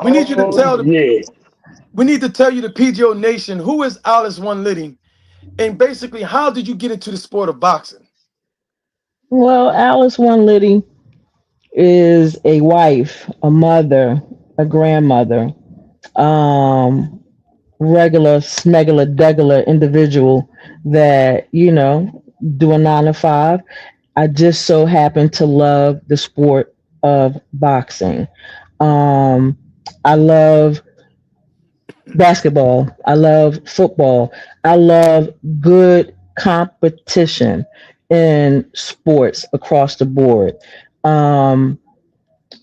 We need you to Oh tell the yeah. we need to tell you the PGO Nation who is Alice One Liddy, and basically how did you get into the sport of boxing? Well, Alice One Liddy is a wife, a mother, a grandmother, um, regular smegular degular individual that, do a 9 to 5. I just so happen to love the sport of boxing. Um, I love basketball. I love football. I love good competition in sports across the board. Um,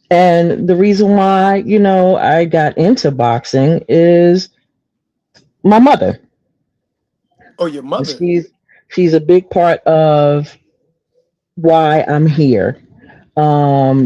and the reason why, I got into boxing is my mother. Oh, your mother. She's she's a big part of why I'm here.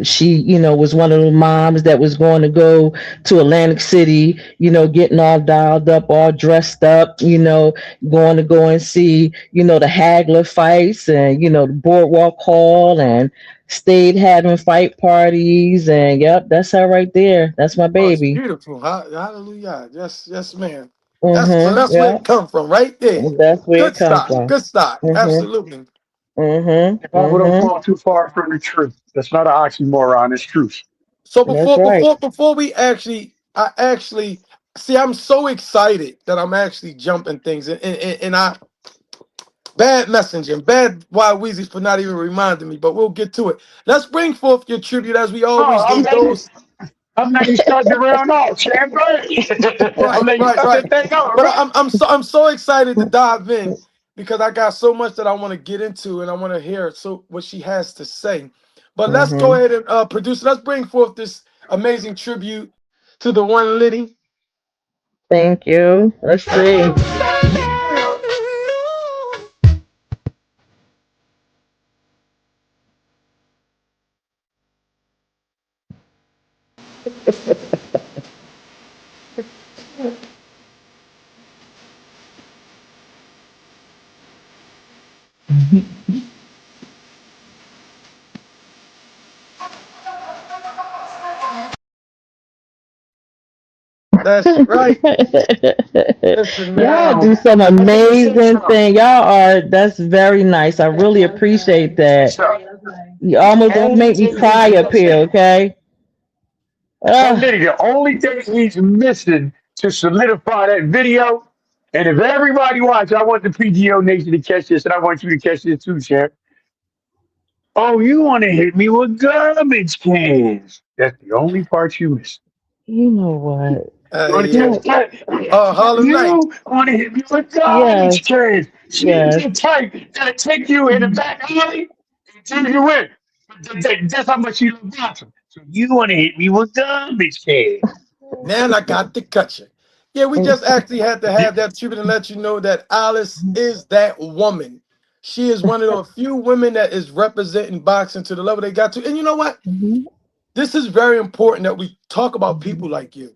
She, was one of the moms that was going to go to Atlantic City, getting all dialed up, all dressed up, going to go and see, the Hagler fights and, the Boardwalk Hall, and stayed having fight parties. And yep, that's her right there. That's my Oh, it's baby. beautiful. Hallelujah. Yes, yes, man. That's where Yep. it come from, right there. That's where it Good come stock. from. Good stock. Mhm. Absolutely. Mhm. Never don't Mhm. fall too far from the truth. That's not an oxymoron. It's truth. So That's before right. before before we actually, I actually see. I'm so excited that I'm actually jumping things, and I bad messaging, bad Wild Weezy for not even reminding me. But we'll get to it. Let's bring forth your tribute as we Oh, always do. Those I'm letting you start the round off, champ. Go ahead. I'm right, letting you right, start right. that thing off, But right? I'm so excited to dive in because I got so much that I want to get into and I want to hear so what she has to say. But let's go Mhm. ahead and produce. Let's bring forth this amazing tribute to the one Liddy. Thank you. Let's see. That's right. Listen, Y'all man. do Now, some let me say amazing something. thing. Y'all are, that's very nice. I really appreciate that. So, You almost gonna only make me thing he's cry up here, missing, okay? no Uh, nitty, the only thing he's missing to solidify that video, and if everybody watch, I want the PGO Nation to catch this, and I want you to catch this too, champ. Oh, you want to hit me with garbage cans. That's the only part you missed. you know what? You want to Yeah. catch that? Harlem Night. You want to hit me with Yes, garbage cans. She's yes. the type that'll take you in the back alley and take you in. That's how much you love boxing. So you want to hit me with garbage cans. Now I got to cut you. Yeah, we just actually had to have that tribute and let you know that Alice is that woman. She is one of the few women that is representing boxing to the level they got to. And you know what? Mhm. This is very important that we talk about people like you,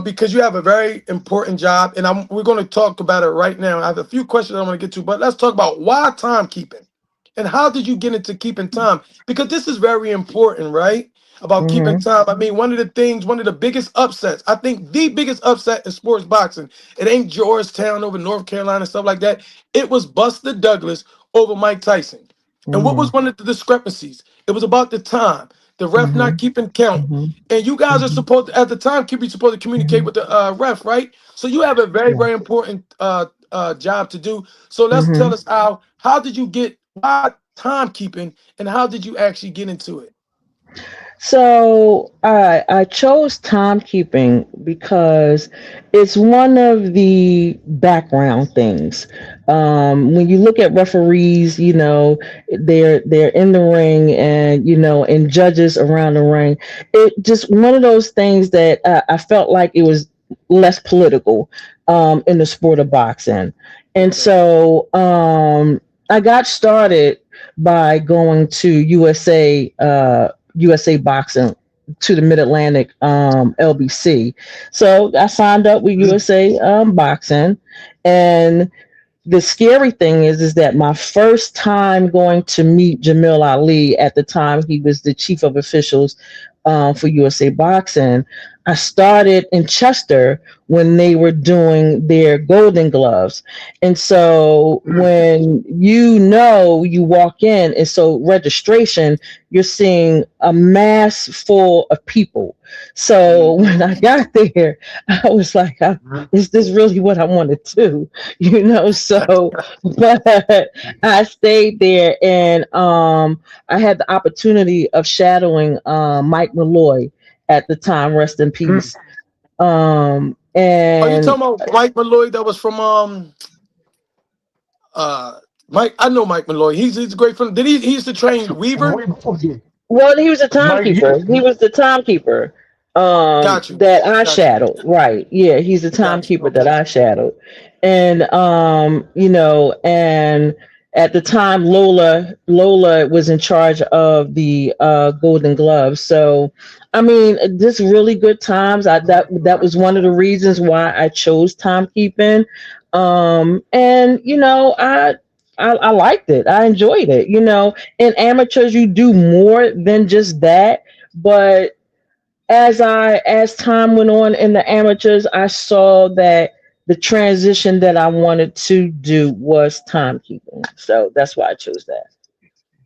because you have a very important job. And we're going to talk about it right now. I have a few questions I want to get to, but let's talk about why timekeeping and how did you get into keeping time? Because this is very important, right? About keeping Mhm. time. I mean, one of the things, one of the biggest upsets, I think the biggest upset in sports boxing, it ain't Georgetown over North Carolina, stuff like that. It was Buster Douglas over Mike Tyson. And what was Mhm. one of the discrepancies? It was about the time, the ref not Mhm. keeping count. Mhm. And you guys are Mhm. supposed to, at the time, keep you supposed to communicate Mhm. with the ref, right? So you have a very, Yeah. very important job to do. So let's tell Mhm. us how did you get why timekeeping and how did you actually get into it? So I chose timekeeping because it's one of the background things. When you look at referees, they're in the ring, and and judges around the ring. It just one of those things that I felt like it was less political in the sport of boxing, and Okay. so I got started by going to USA Boxing, to the Mid Atlantic LBC. So I signed up with USA Boxing, and the scary thing is that my first time going to meet Jamil Ali, at the time he was the chief of officials for USA Boxing. I started in Chester when they were doing their Golden Gloves. And so when you walk in, and so registration, you're seeing a mass full of people. So when I got there, I was like, is this really what I want to do? So, but I stayed there, and I had the opportunity of shadowing Mike Malloy at the time, rest in peace. Are you And talking about Mike Malloy that was from uh Mike? I know Mike Malloy. He's a great friend. Did he used to train Weaver? Well, he was a Mike, timekeeper. He was the timekeeper Got you. that I Got you. shadowed. Right. Yeah, he's the Got you. timekeeper that Okay. I shadowed. And and at the time Lola was in charge of the Golden Gloves. So I mean, just really good times. That was one of the reasons why I chose timekeeping. And I liked it. I enjoyed it. In amateurs you do more than just that, but as time went on in the amateurs, I saw that the transition that I wanted to do was timekeeping, so that's why I chose that.